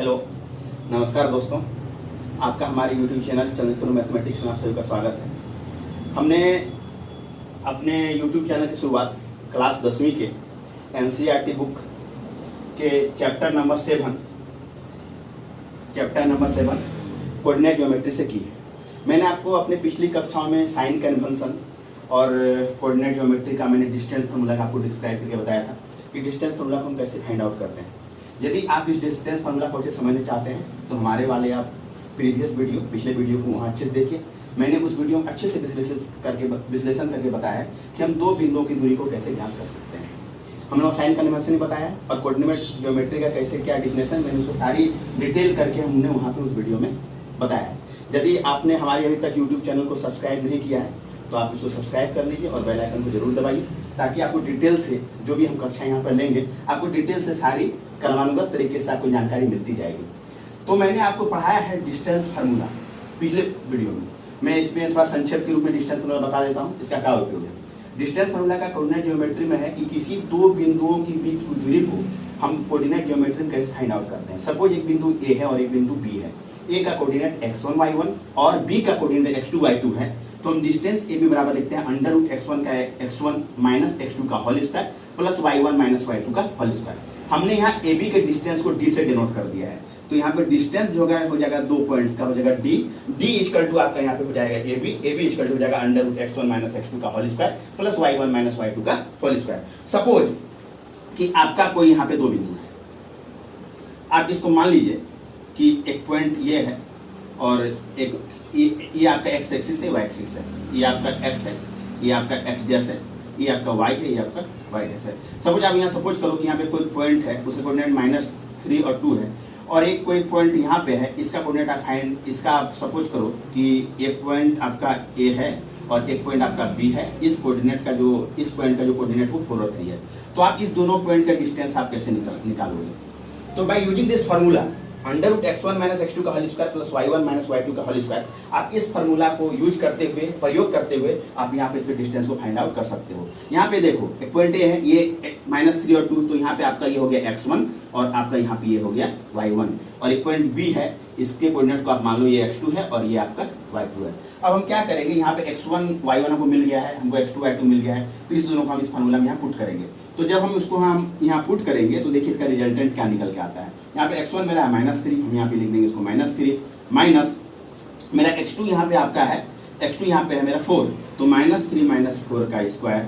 Hello, नमस्कार दोस्तों। आपका हमारे YouTube चैनल चंद्रचूड़ मैथमेटिक्स में आप सभी का स्वागत है। हमने अपने YouTube चैनल की शुरुआत क्लास 10वीं के NCERT बुक के चैप्टर नंबर 7 कोऑर्डिनेट ज्योमेट्री से की है। मैंने आपको अपने पिछली कक्षाओं में साइन कन्वेंशन और कोऑर्डिनेट ज्योमेट्री का मैंने डिस्टेंस फार्मूला का आपको डिस्क्राइब करके बताया था कि डिस्टेंस फार्मूला को हम कैसे फाइंड आउट करते हैं। यदि आप इस डिस्टेंस फार्मूला को अच्छे समझना चाहते हैं तो हमारे वाले आप पिछले वीडियो को वहाँ अच्छे से देखिए। मैंने उस वीडियो में अच्छे से विश्लेषण करके बताया है कि हम दो बिंदुओं की दूरी को कैसे ज्ञात कर सकते हैं। हमने साइन कन्वेंशन बताया और कोऑर्डिनेट ज्योमेट्री का कैसे क्या डिफिनेशन, मैंने उसको सारी डिटेल करके हमने वहाँ पे उस वीडियो में बताया है। यदि आपने हमारे अभी तक यूट्यूब चैनल को सब्सक्राइब नहीं किया है तो आप इसको सब्सक्राइब कर लीजिए और बेल आइकन को जरूर दबाइए, ताकि आपको डिटेल से जो भी हम कक्षा यहाँ पर लेंगे आपको डिटेल से सारी क्रमानुगत तरीके से आपको जानकारी मिलती जाएगी। तो मैंने आपको पढ़ाया है डिस्टेंस फार्मूला पिछले वीडियो में। मैं इसमें थोड़ा संक्षेप के रूप में डिस्टेंस फार्मूला बता देता हूँ, इसका क्या उपयोग है। डिस्टेंस फार्मूला का कोऑर्डिनेट ज्योमेट्री में है कि किसी दो बिंदुओं के बीच की दूरी को हम कोऑर्डिनेट ज्योमेट्री में कैसे फाइंड आउट करते हैं। सपोज एक बिंदु ए है और एक बिंदु बी है। ए का कोऑर्डिनेट x1 y1 और बी का कोऑर्डिनेट x2 y2 है, तो हम डिस्टेंस ए बी बराबर लिखते हैं √x1 का x1 माइनस x2 का whole square plus y1 minus y2 का होल स्क्वायर। हमने यहाँ ए बी के डिस्टेंस को d से डिनोट कर दिया है, तो यहाँ पे डिस्टेंस जो हो जाएगा 2 पॉइंट्स का हो जाएगा d इक्वल टू आपका यहाँ पे हो जाएगा ए बी इक्वल टू हो जाएगा √x1 माइनस x2 का whole square plus y1 minus y2 का होल स्क्वायर। सपोज कि आपका कोई यहाँ पे दो बिंदु है, आप इसको मान लीजिए कि एक पॉइंट ये है और एक ये आपका एक्स एक्सिस है, वाई एक्सिस है, ये आपका एक्स है, ये आपका एक्स डैश है, ये आपका वाई है, ये आपका वाई डैश है। सपोज आप यहाँ सपोज करो कि यहाँ पे कोई पॉइंट है, उसका कोऑर्डिनेट -3 और 2 है, और एक कोई पॉइंट यहाँ पे है, इसका कोऑर्डिनेट आप फाइंड, इसका आप सपोज करो कि एक पॉइंट आपका ए है और एक पॉइंट आपका बी है। इस पॉइंट का जो कोऑर्डिनेट वो 4 और 3 है। तो आप इस दोनों पॉइंट का डिस्टेंस आप कैसे निकालोगे। तो by using this formula √x1 minus x2 का whole square plus y1 minus y2 का होल स्क्वायर, आप इस फार्मूला को यूज करते हुए प्रयोग करते हुए आप यहाँ पे इसके डिस्टेंस को फाइंड आउट कर सकते हो। यहाँ पे देखो एक पॉइंट ए है, ये -3 और 2, तो यहाँ पे आपका ये हो गया x1 और आपका यहाँ पे ये हो गया y1, और एक पॉइंट बी है, इसके कोऑर्डिनेट को आप मान लो ये x2 है और ये आपका y2 है। अब हम क्या करेंगे, यहाँ पे x1 y1 हमको मिल गया है, हमको x2 y2 मिल गया है, तो इस दोनों को हम इस फार्मूला में यहाँ पुट करेंगे। तो जब हम इसको यहाँ पुट करेंगे तो देखिए इसका रिजल्टेंट क्या निकल के आता है। यहाँ पे x1 मेरा है -3, हम यहाँ पे लिख देंगे इसको -3, माइनस मेरा x2 यहाँ पे आपका है, x2 यहाँ पे है मेरा 4, तो -3 - 4 का स्क्वायर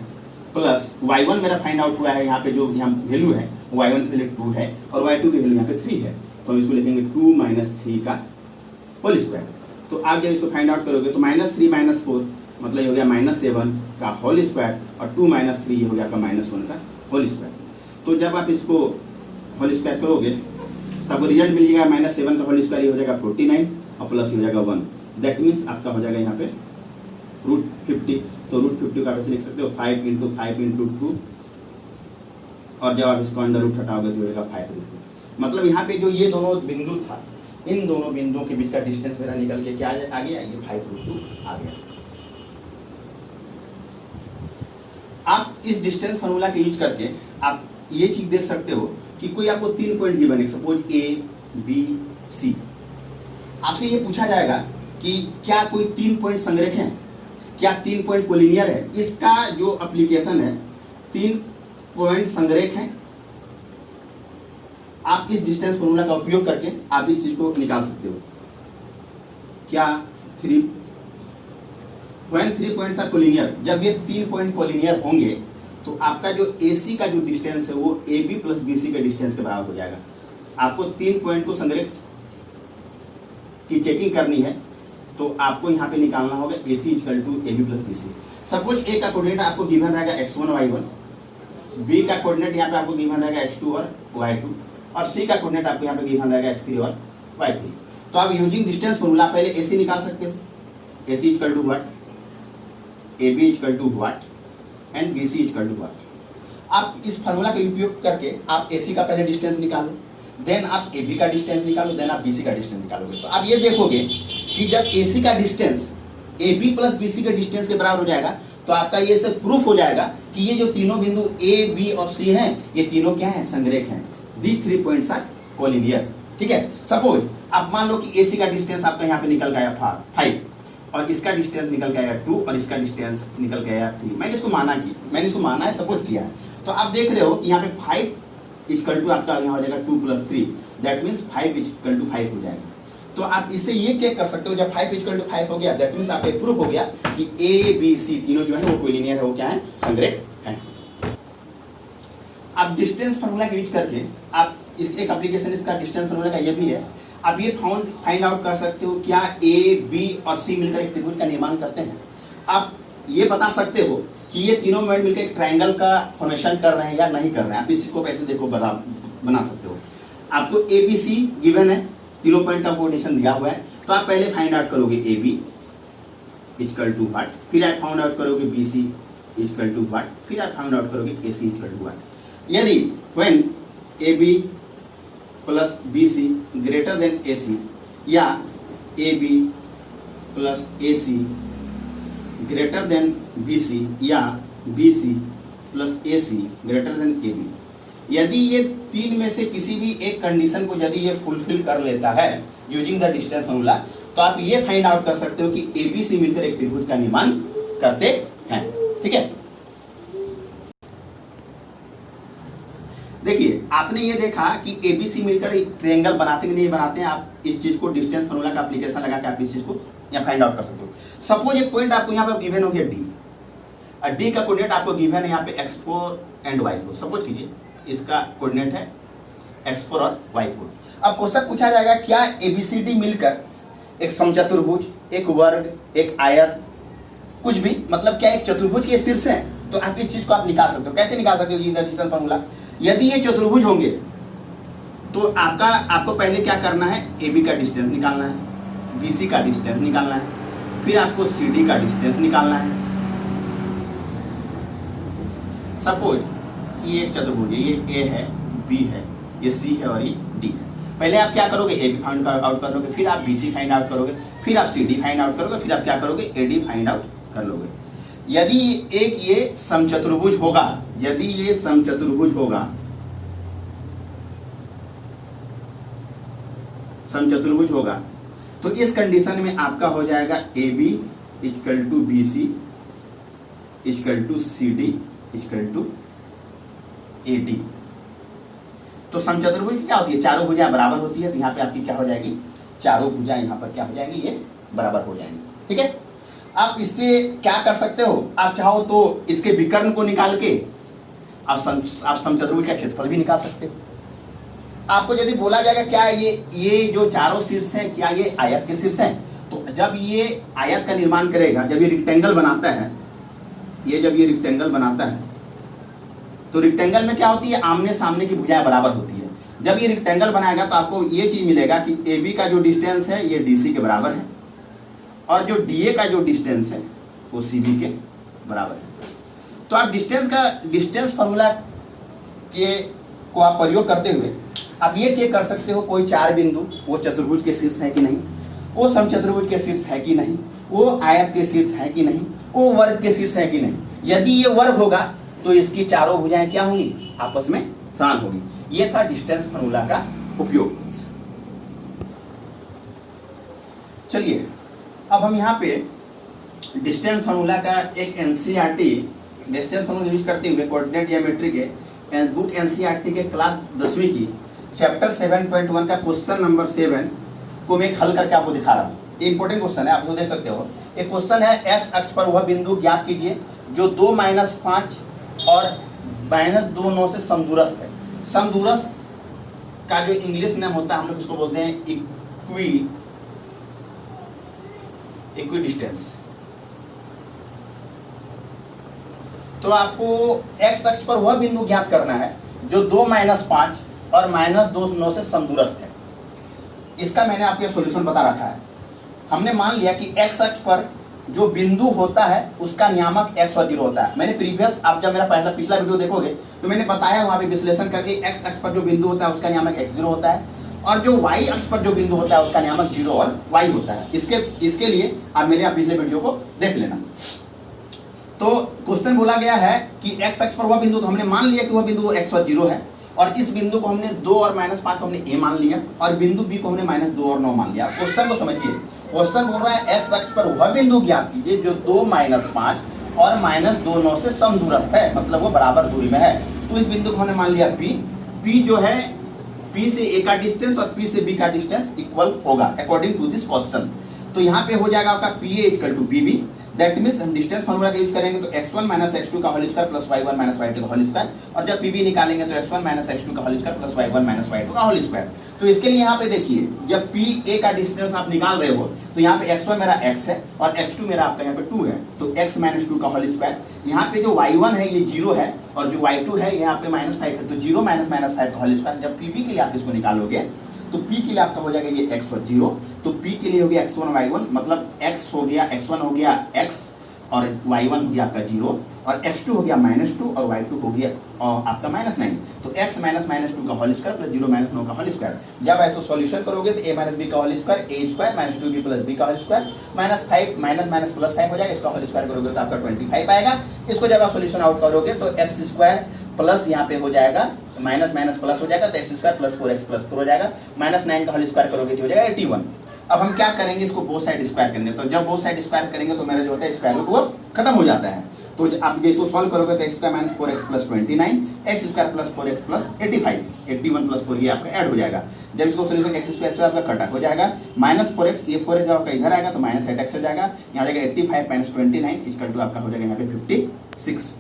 प्लस y1 मेरा फाइंड आउट हुआ है, यहाँ पे जो यहाँ वैल्यू है y1 की वैल्यू 2 है और y2 की वैल्यू यहाँ पे 3 है, तो हम इसको लिखेंगे 2 - 3 का होल स्क्वायर। तो आप जब इसको फाइंड आउट करोगे तो -3 - 4 मतलब ये हो गया -7 का होल स्क्वायर और 2 - 3 ये हो गया आपका -1 का होल स्क्वायर। तो जब आप इसको होल स्क्वायर करोगे तो आपको रिजल्ट मिल जाएगा -7 का होल स्क्वायर, ये हो जाएगा 49 और प्लस ये हो जाएगा 1, दैट मीन्स आपका हो जाएगा यहाँ पे √50। तो √50 का आप ऐसे लिख सकते हो 5 × 5 × 2, और जब आप इसको अंडर रूट हटाओगे तो हो जाएगा 5 √2। मतलब यहाँ पे जो ये दोनों बिंदु था, इन दोनों बिंदुओं के बीच का डिस्टेंस मेरा निकल के क्या आ गया, ये 5 √2 आ गया। आप इस डिस्टेंस फार्मूला के यूज करके आप ये चीज देख सकते हो कि कोई आपको 3 पॉइंट गिवन है, सपोज A, B, C। आपसे ये पूछा जाएगा कि क्या कोई 3 पॉइंट संरेख हैं, क्या 3 पॉइंट कोलिनियर है। इसका जो एप्लीकेशन है 3 पॉइंट संरेख हैं। आप इस डिस्टेंस फार्मूला का उपयोग करके आप इस चीज को निकाल सकते हो। क्या 3 पॉइंट्स आर कोलिनियर, जब ये 3 पॉइंट कोलिनियर होंगे तो आपका जो AC का जो डिस्टेंस है वो AB प्लस BC के डिस्टेंस के बराबर हो जाएगा। आपको 3 पॉइंट को संरेख की चेकिंग करनी है, तो आपको यहाँ पे निकालना होगा AC equal to AB plus BC। Suppose A का कोऑर्डिनेट आपको गिवन रहेगा x1 y1, B का कोऑर्डिनेट यहाँ पे आपको गिवन रहेगा x2 और y2, और C का कोऑर्डिनेट आपको यहाँ पे गिवन रहेगा x3 और y3। तो आप यूजिंग डिस्टेंस फार्मूला पहले AC निकाल सकते हो, AC equal to what, AB equal to what and BC equal to what. आप इस फार्मूला का उपयोग करके आप AC का पहले डिस्टेंस निकालो, देन आप AB का डिस्टेंस निकालो, देन आप BC का डिस्टेंस निकालोगे। तो आप ये देखोगे कि जब AC का डिस्टेंस AB प्लस BC के डिस्टेंस के बराबर हो जाएगा तो आपका ये सब प्रूफ हो जाएगा कि ये जो तीनों बिंदु A, B और C हैं, ये तीनों क्या हैं, संरेख हैं। These 3 points are collinear. ठीक है। सपोज आप मान लो कि AC का डिस्टेंस आपका यहाँ पे निकल गया 5 और इसका डिस्टेंस निकल गया 2 और इसका डिस्टेंस निकल गया 3। मैंने इसको माना है, सपोज किया है। तो आप देख रहे हो कि यहाँ पे 5 इक्वल टू आपका यहाँ हो जाएगा 2 + 3, दैट मीन्स 5 इक्वल टू 5 हो जाएगा। तो आप इससे ये चेक कर सकते हो, जब 5 इक्वल टू 5 हो गया दैट मीन्स आप प्रूफ हो गया कि ABC तीनों जो है वो कोलिनियर है, वो क्या है, संरेख है। आप डिस्टेंस फार्मूला का यूज करके आप एक एप्लीकेशन इसका डिस्टेंस फार्मूला का ये भी है, आप ये फाइंड आउट कर सकते हो क्या A, B और C मिलकर एक त्रिभुज का निर्माण करते हैं। आप ये बता सकते हो कि ये तीनों पॉइंट मिलकर एक ट्रायंगल का फॉर्मेशन कर रहे हैं या नहीं कर रहे हैं। आप इसी को ऐसे देखो बना सकते हो। आपको ABC गिवन है, तीनों पॉइंट का कोऑर्डिनेशन दिया हुआ है, तो आप पहले फाइंड आउट करोगे AB इक्वल टू व्हाट, फिर आप फाइंड आउट करोगे BC इक्वल टू व्हाट, फिर आप फाइंड आउट करोगे AC इक्वल टू व्हाट। यदि when AB plus BC greater than AC या AB plus AC greater than BC या BC plus AC greater than AB, यदि ये तीन में से किसी भी एक कंडीशन को यदि ये फुलफिल कर लेता है यूजिंग द डिस्टेंस फॉर्मूला, तो आप ये फाइंड आउट कर सकते हो कि ABC मिलकर एक त्रिभुज का निर्माण करते हैं। ठीक है, देखिए आपने ये देखा कि ABC मिलकर एक ट्रायंगल बनाते कि नहीं बनाते हैं। आप इस चीज को डिस्टेंस फॉर्मूला का एप्लीकेशन लगा के आप इस चीज को यहाँ फाइंड आउट कर सकते हो। सपोज एक पॉइंट आपको यहाँ पे गिवन हो गया D, और D का कोऑर्डिनेट आपको गिवन है यहाँ पे x4 एंड y4। सपोज कीजिए इसका कोऑर्डिनेट है x4 और y4। अब क्वेश्चन पूछा जाएगा क्या ABCD मिलकर एक समचतुर्भुज, एक वर्ग, एक आयत, कुछ भी, मतलब क्या एक चतुर्भुज के शीर्ष हैं। तो आप इस चीज को आप निकाल सकते हो। कैसे निकाल सकते हो ये डिस्टेंस फॉर्मूला, यदि ये चतुर्भुज होंगे तो आपको पहले क्या करना है, AB का डिस्टेंस निकालना है, BC का डिस्टेंस निकालना है, फिर आपको CD का डिस्टेंस निकालना है। सपोज ये एक चतुर्भुज है, ये A है, B है, ये C है और ये D है। पहले आप क्या करोगे, AB फाइंड आउट करोगे, फिर आप BC फाइंड आउट करोगे, फिर आप CD फाइंड आउट करोगे, फिर आप क्या करोगे, AD फाइंड आउट कर लोगे। यदि एक ये समचतुर्भुज होगा, यदि ये समचतुर्भुज होगा, समचतुर्भुज होगा, तो इस कंडीशन में आपका हो जाएगा AB equal to BC equal to CD equal to AD। तो समचतुर्भुज की क्या होती है, चारों भुजाएं बराबर होती है। तो यहाँ पे आपकी क्या हो जाएगी, चारों भुजाएं यहाँ पर क्या हो जाएंगी, ये बराबर हो जाएंगी। ठीक है, आप इससे क्या कर सकते हो, आप चाहो तो इसके विकर्ण को निकाल के आप समचतुर्भुज का क्षेत्रफल भी निकाल सकते हो। आपको यदि बोला जाएगा क्या ये जो चारों शीर्ष हैं क्या ये आयत के शीर्ष हैं, तो जब ये आयत का निर्माण करेगा, जब ये रेक्टेंगल बनाता है, ये जब ये रेक्टेंगल बनाता है तो रेक्टेंगल में क्या होती है, आमने सामने की भुजाएं बराबर होती है। जब ये रेक्टेंगल बनाएगा तो आपको ये चीज मिलेगा कि AB का जो डिस्टेंस है ये DC के बराबर है, और जो DA का जो डिस्टेंस है वो CB के बराबर है। तो आप डिस्टेंस फार्मूला को आप प्रयोग करते हुए आप ये चेक कर सकते हो कोई चार बिंदु वो चतुर्भुज के शीर्ष है कि नहीं, वो समचतुर्भुज के शीर्ष है कि नहीं, वो आयत के शीर्ष है कि नहीं, वो वर्ग के शीर्ष है कि नहीं। यदि ये वर्ग होगा तो इसकी चारों भुजाएं क्या होंगी, आपस में समान होगी। ये था डिस्टेंस फार्मूला का उपयोग। चलिए अब हम यहाँ पे डिस्टेंस फार्मूला का एक NCERT डिस्टेंस फार्मूला यूज करते हुए कोऑर्डिनेट ज्योमेट्री के बुक NCERT के क्लास 10वीं की चैप्टर 7.1 का क्वेश्चन नंबर 7 को मैं हल करके आपको दिखा रहा हूँ। ये इंपॉर्टेंट क्वेश्चन है, आप इसको देख सकते हो। एक क्वेश्चन है, एक्स अक्ष पर वह बिंदु ज्ञात कीजिए जो 2 - 5 और -2 9 से समदूरस्थ है। समदूरस्थ का जो इंग्लिश नेम होता है हम लोग इसको बोलते हैं इक्वी डिस्टेंस। तो आपको एक्स अक्ष पर वह बिंदु ज्ञात करना है जो 2 - 5 और -2 9 से समदूरस्थ है। इसका मैंने आपको सॉल्यूशन बता रखा है। हमने मान लिया कि एक्स अक्ष पर जो बिंदु होता है उसका नियामक x और 0 होता है। मैंने प्रीवियस, आप जब मेरा पिछला वीडियो देखोगे तो मैंने बताया वहां पे विश्लेषण करके एक्स अक्ष पर जो बिंदु होता है उसका नियामक x0 होता है, और जो y अक्ष पर जो बिंदु होता है उसका नियामक 0 और y होता है। इसके लिए आप मेरे पिछले वीडियो को देख लेना। तो क्वेश्चन बोला गया है कि एक्स अक्ष पर वह बिंदु, तो हमने मान लिया कि वह बिंदु x और 0 है। और इस बिंदु को हमने 2 और -5 को हमने ए मान लिया और बिंदु बी को हमने -2 और 9 मान लिया। क्वेश्चन को समझिए, क्वेश्चन बोल रहा है एक्स अक्ष पर वह बिंदु ज्ञात कीजिए जो 2 -5 और -2 9 से समदूरस्थ है, मतलब वो बराबर दूरी में है। तो इस बिंदु को हमने मान लिया पी। पी जो है पी से ए का डिस्टेंस और पी से बी का डिस्टेंस इक्वल होगा अकॉर्डिंग टू दिस क्वेश्चन। तो यहाँ पे हो जाएगा आपका P A equal to P B. That means हम डिस्टेंस फॉर्मूला का यूज करेंगे तो x1 - x2 का whole square plus y1 - y2 का होल स्क्वायर, और जब pb निकालेंगे तो x1 - x2 का whole square plus y1 - y2 का होल स्क्वायर। तो इसके लिए यहाँ पे देखिए, जब pa का डिस्टेंस आप निकाल रहे हो तो यहाँ पे x1 मेरा x है और x2 मेरा आपका यहाँ पे 2 है, तो x - 2 का होल स्क्वायर। यहाँ पे जो y1 है ये 0 है और जो y2 है यहाँ पे -5 है, तो 0 - -5 का होल स्क्वायर। जब pb के लिए आप इसको निकालोगे तो p के लिए आपका हो जाएगा ये x और 0, तो p के लिए हो गया x1 y1, मतलब x हो गया x1 हो गया x और y1 हो गया आपका 0 और x2 हो गया -2 और y2 हो गया आपका -9। तो x - 2 का होल स्क्वायर प्लस 0 - 9 का होल स्क्वायर। जब ऐसा सॉल्यूशन करोगे तो a - b का whole square a square -2b plus b का होल स्क्वायर -5 प्लस 5 हो जाएगा, इसका होल स्क्वायर करोगे तो आपका 25 आएगा। इसको जब आप सॉल्यूशन आउट करोगे तो x स्क्वायर प्लस यहाँ पे हो जाएगा माइनस प्लस हो जाएगा, तो x square plus 4x plus 4 हो जाएगा, -9 का होल स्क्वायर करोगे तो हो जाएगा 81। अब हम क्या करेंगे, इसको बोथ साइड स्क्वायर करेंगे। तो जब बोथ साइड स्क्वायर करेंगे तो मेरा जो होता है स्क्वायर रूट वो खत्म हो जाता है। तो आप जैसे सॉल्व करोगे तो x square - 4x plus 29, x square plus 4x plus 85, 81 plus 4 ये आपका ऐड हो जाएगा। जब इसको सोल्यूशन x स्क्वायर से आपका कटा हो जाएगा, -4x, ये 4x जब आपका इधर आएगा तो -8x हो जाएगा, यहाँ जाएगा 85 - 29 इसका टू आपका हो जाएगा यहाँ पे 56।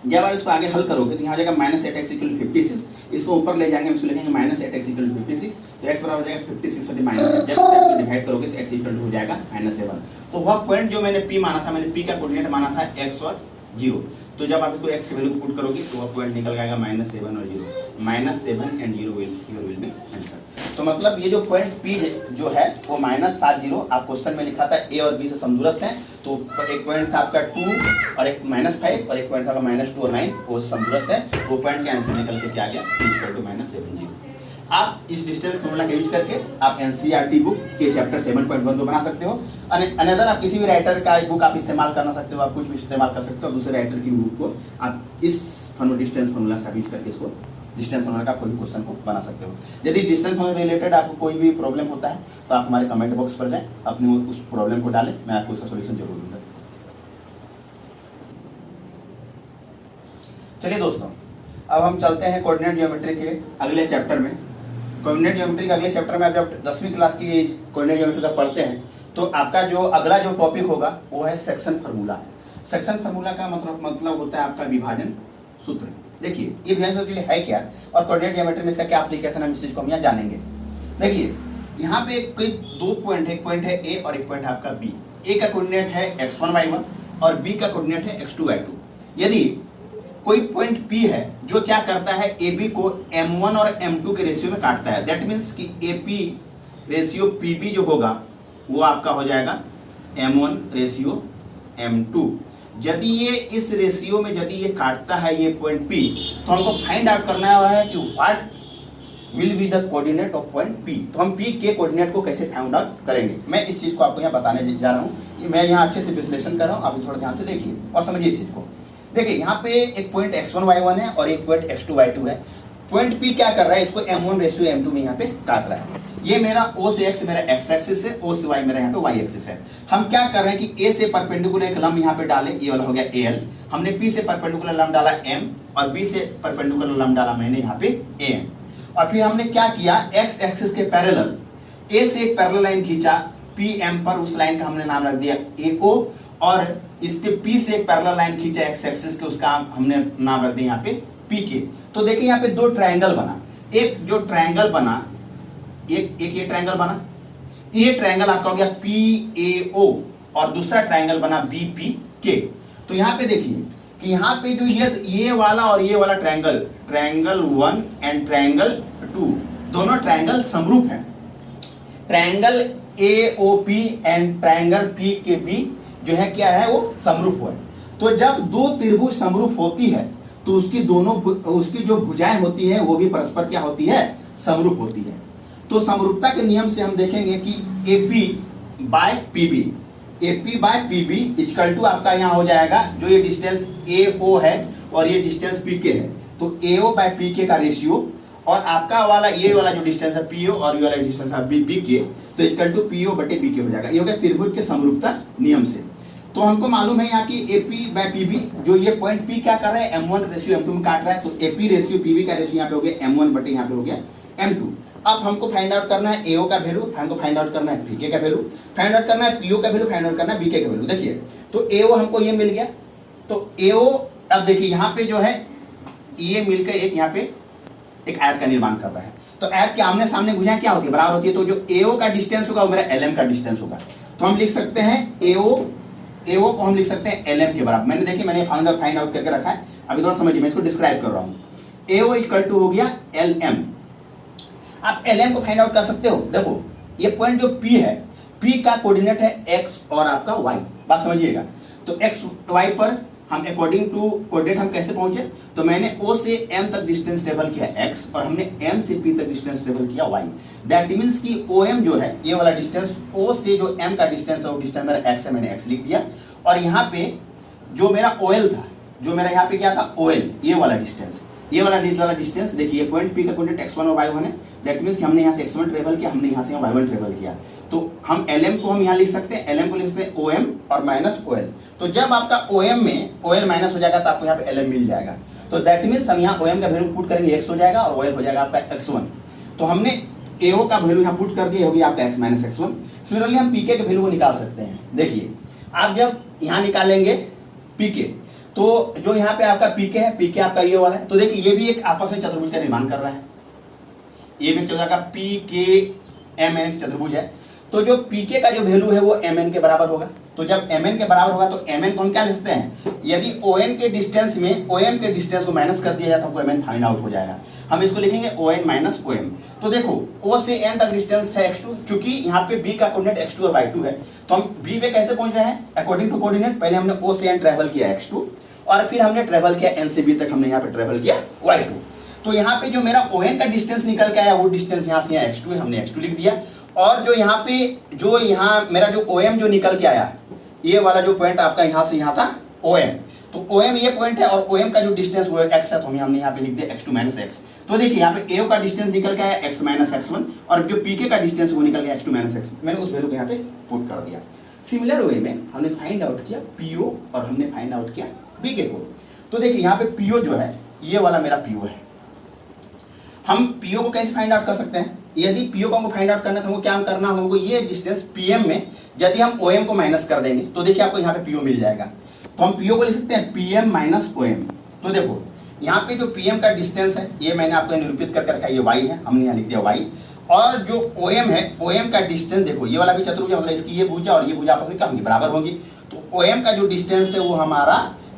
जब आप इसको आगे हल करोगे तो यहाँ जाएगा -8x = 56, इसको ऊपर ले जाएंगे, इसको लिखेंगे -8x = 56, तो x बराबर हो जाएगा 56 / -8। जब इसे डिवाइड करोगे तो x = हो जाएगा -7। तो वह पॉइंट जो मैंने p माना था, मैंने p का कोऑर्डिनेट माना था x और 0, तो जब आप इसको x की वैल्यू पुट करोगे तो वह पॉइंट निकल जाएगा -7 और 0, -7 and 0 विल बी आंसर। तो मतलब ये जो पॉइंट p जो है वो -70 आप क्वेश्चन में लिखा था a और b से समदूरस्थ है, तो एक पॉइंट था आपका 2 और एक -5 और एक पॉइंट था आपका -2 और 9, वो समदूरस्थ है। वो पॉइंट का आंसर निकल के क्या गया, p = -70। आप इस डिस्टेंस फॉर्मूला का यूज करके आप एनसीईआरटी बुक के चैप्टर 7.1 को बना सकते हो। अनदर आप किसी भी राइटर का बुक आप इस्तेमाल करना सकते हो, आप कुछ भी इस्तेमाल कर सकते हो, दूसरे राइटर की बुक को आप इस डिस्टेंस फॉर्मूला से यूज करके इसको डिस्टेंस फॉर्मूला का कोई भी क्वेश्चन को बना सकते हो। यदि डिस्टेंस फॉर्मूला रिलेटेड आपको कोई भी प्रॉब्लम होता है तो आप हमारे कमेंट बॉक्स पर जाएं, अपनी उस प्रॉब्लम को डालें, मैं आपको उसका सोल्यूशन जरूर दूंगा। चलिए दोस्तों, अब हम चलते हैं कोऑर्डिनेट ज्योमेट्री के अगले चैप्टर में। कोऑर्डिनेट ज्योमेट्री के अगले चैप्टर में आप जब 10वीं क्लास की कोऑर्डिनेट ज्योमेट्री का पढ़ते हैं तो आपका जो अगला जो टॉपिक होगा वो है सेक्शन फार्मूला। सेक्शन फार्मूला का मतलब होता है आपका विभाजन सूत्र। देखिए ये विभाजन सूत्र है क्या और कोऑर्डिनेट ज्योमेट्री में इसका क्या एप्लीकेशन है, इस चीज को हम यहाँ जानेंगे। देखिए यहाँ पे कोई 2 पॉइंट है, एक पॉइंट है ए और एक पॉइंट है आपका बी। ए का कोऑर्डिनेट है x1 y1 और बी का कोऑर्डिनेट है x2 y2। यदि कोई पॉइंट P है जो क्या करता है, AB को M1 और M2 के रेशियो में काटता है, दैट मीन्स कि AP रेशियो PB जो होगा वो आपका हो जाएगा M1 रेशियो M2। यदि ये इस रेशियो में यदि ये काटता है ये पॉइंट P, तो हमको फाइंड आउट करना है कि what will be the coordinate of point P। तो हम P के कोऑर्डिनेट को कैसे फाइंड आउट करेंगे, मैं इस चीज को आपको यहाँ बताने जा रहा हूँ कि मैं यहाँ अच्छे से विश्लेषण कर रहा हूँ, आप थोड़ा ध्यान से देखिए और समझिए इस चीज को। देखिए यहाँ पे एक पॉइंट x1 y1 है और एक पॉइंट x2 y2 है। पॉइंट P क्या कर रहा है, इसको M1 रेशियो M2 में यहाँ पे काट रहा है। ये मेरा O से x मेरा x एक्सिस है, O से y मेरा यहाँ पे y एक्सिस है। हम क्या कर रहे हैं कि A से परपेंडिकुलर एक लंब यहाँ पे डाले, ये वाला हो गया AL। हमने P से परपेंडिकुलर लंब डाला M और B से परपेंडिकुलर लंब डाला मैंने यहाँ पे AM। और फिर हमने क्या किया, x एक्सिस के पैरेलल A से एक पैरेलल लाइन खींचा PM पर, उस लाइन का हमने नाम रख दिया AO, और इस पे P से एक पैरेलल लाइन खींचा x एक्सिस के, उसका हमने नाम रख दिया यहाँ पे PK। तो देखिए यहाँ पे 2 ट्रायंगल बना, एक जो ट्रायंगल बना एक ये ट्रायंगल बना, ये ट्रायंगल आपका हो गया PAO और दूसरा ट्रायंगल बना BPK। तो यहाँ पे देखिए कि यहाँ पे जो ये वाला और ये वाला ट्रायंगल 1 एंड ट्रायंगल 2 दोनों ट्रायंगल समरूप हैं। Triangle AOP and triangle PKB जो है क्या है, वो समरूप है। तो जब 2 त्रिभुज समरूप होती है तो उसकी जो भुजाएं होती है वो भी परस्पर क्या होती है, समरूप होती है। तो समरूपता के नियम से हम देखेंगे कि AP by PB equal to आपका यहाँ हो जाएगा, जो ये डिस्टेंस AO है और ये डिस्टेंस पी के है, तो AO बाय पी के का रेशियो और आपका वाला ये वाला जो डिस्टेंस है PO और ये वाला डिस्टेंस है बी के, तो इसकल टू PO बटे बी के हो जाएगा। ये हो गया त्रिभुज के समरूपता नियम से। तो हमको मालूम है यहाँ की AP बाय PB, जो ये पॉइंट P क्या कर रहा है M1 रेशियो M2 में काट रहा है, तो AP रेशियो PB का रेशियो यहाँ पे हो गया M1 बटे यहाँ पे हो गया M2। अब हमको फाइंड आउट करना है AO का वैल्यू, हमको फाइंड आउट करना है PK का वैल्यू, फाइंड आउट करना है PO का वैल्यू, फाइंड आउट करना है BK का वैल्यू। देखिए तो AO हमको ये मिल गया, तो AO अब देखिए यहाँ पे जो है ये मिलकर एक यहाँ पे एक आयत का निर्माण कर रहा है। तो आयत के आमने सामने भुजाएं क्या होती है, बराबर होती है। तो जो AO का डिस्टेंस होगा वो मेरा LM का डिस्टेंस होगा। तो हम लिख सकते हैं AO को हम लिख सकते हैं LM के बराबर। मैंने फाइंड आउट करके रखा है, अभी थोड़ा समझिए, मैं इसको डिस्क्राइब कर रहा हूँ। AO इक्वल टू हो गया LM। आप LM को फाइंड आउट कर सकते हो। देखो ये पॉइंट जो P है, P का कोऑर्डिनेट है X और आपका Y, बात समझिएगा। तो X Y पर हम अकॉर्डिंग टू कोऑर्डिनेट हम कैसे पहुंचे, तो मैंने O से M तक डिस्टेंस ट्रेवल किया X और हमने M से P तक डिस्टेंस ट्रेवल किया Y। दैट मींस कि OM जो है ये वाला डिस्टेंस, O से जो M का डिस्टेंस है वो डिस्टेंस मेरा X है, मैंने X लिख दिया। और यहाँ पे जो मेरा OL था, जो मेरा यहाँ पे क्या था OL, ये वाला डिस्टेंस, ये वाला डिस्टेंस देखिए, ये पॉइंट P का कोऑर्डिनेट x1 और y1 है। दैट मींस कि हमने यहाँ से x1 ट्रेवल किया, हमने यहाँ से y1 ट्रेवल किया। तो हम LM को हम यहाँ लिख सकते हैं, LM को लिख सकते हैं OM और माइनस OL। तो जब आपका OM में OL माइनस हो जाएगा तो आपको यहाँ पे LM मिल जाएगा। तो दैट मींस हम यहाँ OM का वैल्यू पुट करेंगे x हो जाएगा और OL हो जाएगा आपका x1। तो हमने AO का वैल्यू यहाँ पुट कर दिया, होगी आपका x माइनस x1। सिमिलरली हम PK के वैल्यू को निकाल सकते हैं। देखिए आप जब यहाँ निकालेंगे PK, तो जो यहाँ पे आपका PK है, PK आपका ये वाला है। तो देखिए ये भी एक आपस में चतुर्भुज का निर्माण कर रहा है, ये भी चल रहा है PKMN चतुर्भुज है। तो जो PK का जो वैल्यू है वो MN के बराबर होगा। तो जब MN के बराबर होगा तो MN को हम क्या लिखते हैं, यदि ON के डिस्टेंस में OM के डिस्टेंस को माइनस कर दिया जाए तो हमको MN फाइंड आउट हो जाएगा। हम इसको लिखेंगे ON माइनस OM। तो देखो O से N तक डिस्टेंस है x2, चूंकि यहाँ पे B का कोऑर्डिनेट x2 और y2 है, तो हम B पे कैसे पहुंच रहे हैं, अकॉर्डिंग टू कोऑर्डिनेट। पहले हमने O से N ट्रेवल किया x2 और फिर हमने ट्रेवल किया N से B तक, हमने यहाँ पे ट्रेवल किया y2। तो यहाँ पे जो मेरा ON का डिस्टेंस निकल के आया वो डिस्टेंस यहाँ से यहाँ x2 है, हमने x2 लिख दिया। और जो यहाँ पे जो यहाँ मेरा जो OM जो निकल के आया, ये वाला जो पॉइंट आपका यहाँ से यहाँ था OM, तो OM ये पॉइंट है और OM का जो डिस्टेंस वो x है, तो हमने यहाँ पे लिख दिया x2 माइनस x। तो देखिए यहाँ पे AO का डिस्टेंस निकल के आया x माइनस x1 और जो PK का डिस्टेंस वो निकल गया x2 माइनस x। मैंने उस वैल्यू को यहाँ पे पुट कर दिया। सिमिलर वे में हमने फाइंड आउट किया PO और हमने फाइंड आउट किया BK को। तो देखिए यहाँ पे PO जो है ये वाला मेरा PO है। हम PO को कैसे फाइंड आउट कर सकते हैं, यदि PO को हमको फाइंड आउट करना है तो हमको क्या करना है, हमको ये डिस्टेंस PM में यदि हम OM को माइनस कर देंगे तो देखिए आपको यहाँ पे PO मिल जाएगा। तो हम PO को लिख सकते हैं PM माइनस OM। तो देखो यहाँ पे जो PM का डिस्टेंस है ये मैंने आपको निरूपित करके रखा है, ये y है, हमने यहाँ लिख दिया y। और जो OM है, OM का डिस्टेंस देखो, ये वाला भी चतुर्भुज मतलब इसकी ये भुजा और ये भुजा आपस में क्या होंगी, बराबर होंगी। तो OM का जो डिस्टेंस है वो हमारा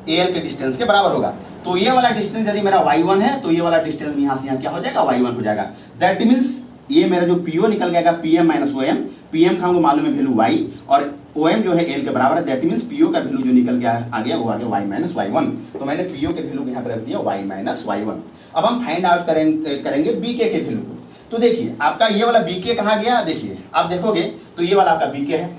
AL के डिस्टेंस के बराबर होगा। तो ये वाला डिस्टेंस यदि मेरा y1 है तो ये वाला डिस्टेंस यहाँ से यहाँ क्या हो जाएगा, y1 हो जाएगा। दैट मीन्स ये मेरा जो PO निकल जाएगा PM माइनस OM। PM का हमको मालूम है वैल्यू y और OM जो है L के बराबर है। दैट मीन्स PO का वैल्यू जो निकल के आ गया वो आ गया y माइनस y1। तो मैंने PO के वैल्यू को यहाँ पर रख दिया y माइनस y1। अब हम फाइंड आउट करेंगे BK के वैल्यू को। तो देखिए आपका ये वाला BK कहाँ गया, देखिए आप देखोगे तो ये वाला आपका BK है।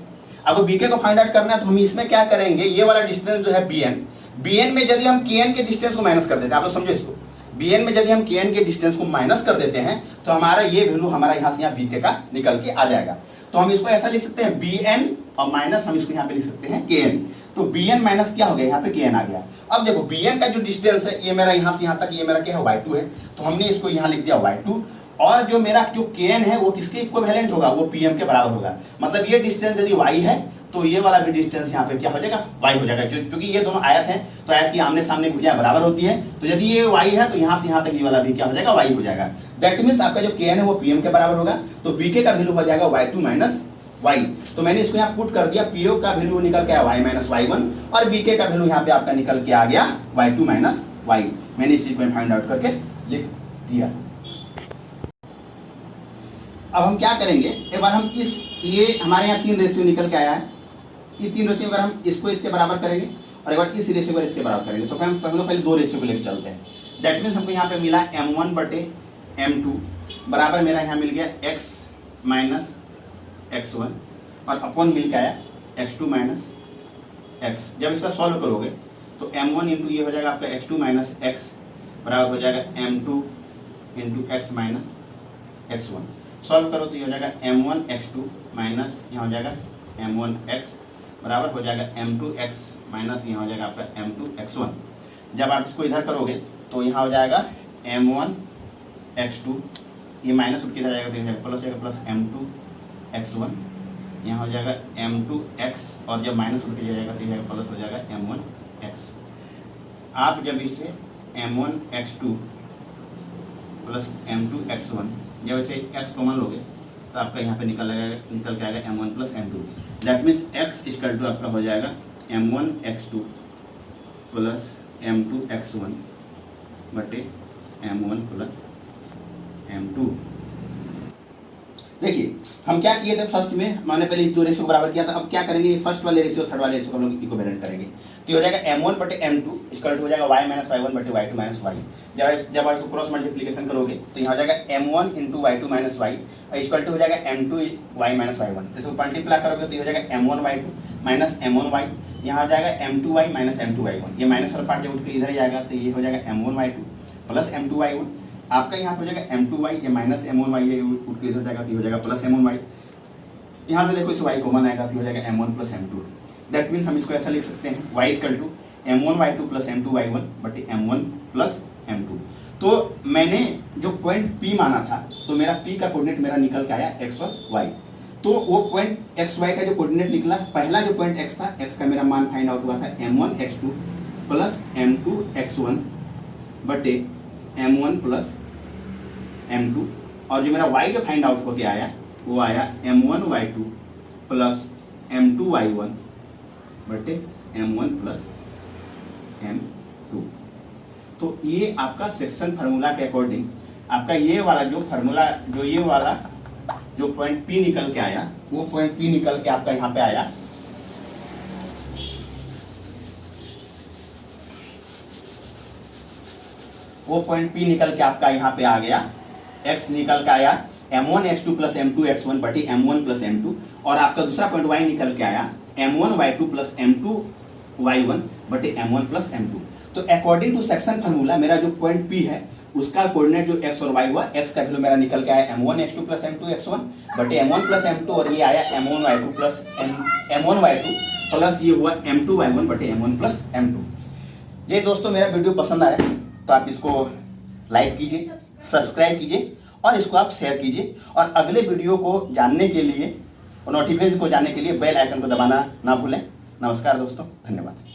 आपको BK को फाइंड आउट करना है तो हम इसमें क्या करेंगे, ये वाला डिस्टेंस जो है BN में यदि हम KN के डिस्टेंस को माइनस कर देते हैं, आप लोग समझो इसको, BN में यदि हम KN के डिस्टेंस को माइनस कर देते हैं तो हमारा ये वैल्यू हमारा यहाँ से यहाँ BK का निकल के आ जाएगा। तो हम इसको ऐसा लिख सकते हैं BN और माइनस हम इसको यहाँ पे लिख सकते हैं KN। तो BN माइनस क्या हो गया, यहाँ पे KN आ गया। अब देखो BN का जो डिस्टेंस है ये मेरा यहाँ से यहाँ तक, ये मेरा क्या है y2 है, तो हमने इसको यहाँ लिख दिया y2। और जो मेरा जो KN है वो किसके इक्विवेलेंट होगा, वो PM के बराबर होगा। मतलब ये डिस्टेंस यदि y है तो ये वाला भी डिस्टेंस यहाँ पे क्या हो जाएगा, y हो जाएगा। क्योंकि ये दोनों आयत हैं तो आयत की आमने सामने भुजाएं बराबर होती है। तो यदि ये y है तो यहाँ से यहाँ तक ये वाला भी क्या हो जाएगा, y हो जाएगा। दैट मीन्स आपका जो KN है वो PM के बराबर होगा। तो BK का वैल्यू हो जाएगा y2 माइनस y। तो मैंने इसको यहाँ पुट कर दिया, PO का वैल्यू निकल के आया y माइनस y1 और BK का वैल्यू यहाँ पे आपका निकल के आ गया y2 माइनस y। मैंने इसी को फाइंड आउट करके लिख दिया। अब हम क्या करेंगे, एक बार हम ये हमारे यहाँ 3 रेशियो निकल के आया है, ये 3 रेशियो अगर हम इसको इसके बराबर करेंगे और एक बार इस रेशियो को इसके बराबर करेंगे तो हम पहले 2 रेशियो को लेकर चलते हैं। दैट मीन्स हमको यहाँ पे मिला M1 बटे M2 बराबर मेरा यहाँ मिल गया x माइनस x1 और अपॉन मिल के आया x2 माइनस x। जब इसका सॉल्व करोगे तो m1 इंटू ये हो जाएगा आपका x2 माइनस एक्स बराबर हो जाएगा m2 into x minus x1। Solve करो तो ये हो जाएगा m1 x2 माइनस यहाँ हो जाएगा m1 x बराबर हो जाएगा m2 x माइनस यहाँ हो जाएगा आपका m2 x1। जब आप इसको इधर करोगे तो यहाँ हो जाएगा m1 x2, ये माइनस उठ के इधर जाएगा तो यहाँ प्लस जाएगा प्लस m2 x1, यहाँ हो जाएगा m2 x और जब माइनस उठ के जाएगा तो यहाँ प्लस हो जाएगा m1 x। आप जब इसे m1 x2 plus m2 x1 जब इसे x कॉमन लोगे तो आपका यहाँ पे निकल के आएगा m1 plus m2। That means x equal to आपका हो जाएगा m1 x2 plus m2 x1 बटे m1 प्लस m2। देखिए हम क्या किए थे फर्स्ट में, मैंने पहले इस दो रेशियो को बराबर किया था। अब क्या करेंगे, फर्स्ट वाले रेशियो थर्ड वाले रेशियो को हम लोग इक्विवेलेंट करेंगे। तो हो जाएगा m1 बटे m2 इक्वल टू हो जाएगा y माइनस y1 बटे y2 माइनस y। जब आप इसको क्रॉस मल्टीप्लिकेशन करोगे तो यहाँ हो जाएगा m1 into y2 minus y equal to हो जाएगा m2 y माइनस y1। इसको मल्टीप्लाई करोगे तो ये हो जाएगा m1 y2 minus m1 y, यहाँ हो जाएगा m2 y minus m2 y1। ये माइनस वाला पार्ट जब उठ के इधर जाएगा तो ये हो जाएगा m1 y2 plus m2 y1। आपका यहाँ पे हो जाएगा m2 y, ये माइनस m1 y, ये उठ के इधर जाएगा तो ये हो जाएगा प्लस m1 y। यहाँ से देखो इस y कॉमन आएगा तो हो जाएगा m1 plus m2। That means हम इसको ऐसा लिख सकते हैं y equal to m1 y2 plus m2 y1 बटे m1 प्लस m2। तो मैंने जो पॉइंट P माना था तो मेरा P का कोऑर्डिनेट मेरा निकल के आया x और y। तो वो पॉइंट x y का जो कोऑर्डिनेट निकला, पहला जो पॉइंट x था, x का मेरा मान फाइंड आउट हुआ था m1 x2 plus m2 x1 बटे m1 प्लस m2, और जो मेरा y जो फाइंड आउट होके आया वो आया m1 y2 plus m2 y1 बटे m1 प्लस m2। तो ये आपका सेक्शन फार्मूला के अकॉर्डिंग आपका ये वाला जो फार्मूला जो पॉइंट P निकल के आया, वो पॉइंट P निकल के आपका यहाँ पे आया वो पॉइंट P निकल के आपका यहाँ पे आ गया, x निकल के आया m1 x2 plus m2 x1 बटे m1 प्लस m2, और आपका दूसरा पॉइंट y निकल के आया m1 y2 plus m2 y1 बटे m1 प्लस m2। तो अकॉर्डिंग टू सेक्शन फार्मूला मेरा जो पॉइंट P है उसका कोऑर्डिनेट जो x और y हुआ, x का वैल्यू मेरा निकल के आया m1 x2 plus m2 x1 बटे m1 प्लस m2, और ये आया m1 y2 plus m1 y2 plus ये हुआ m2 y1 बटे m1 प्लस m2। ये दोस्तों मेरा वीडियो पसंद आया तो आप इसको लाइक कीजिए, सब्सक्राइब कीजिए और इसको आप शेयर कीजिए, और अगले वीडियो को जानने के लिए और नोटिफिकेशन को जानने के लिए बेल आइकन को दबाना ना भूलें। नमस्कार दोस्तों, धन्यवाद।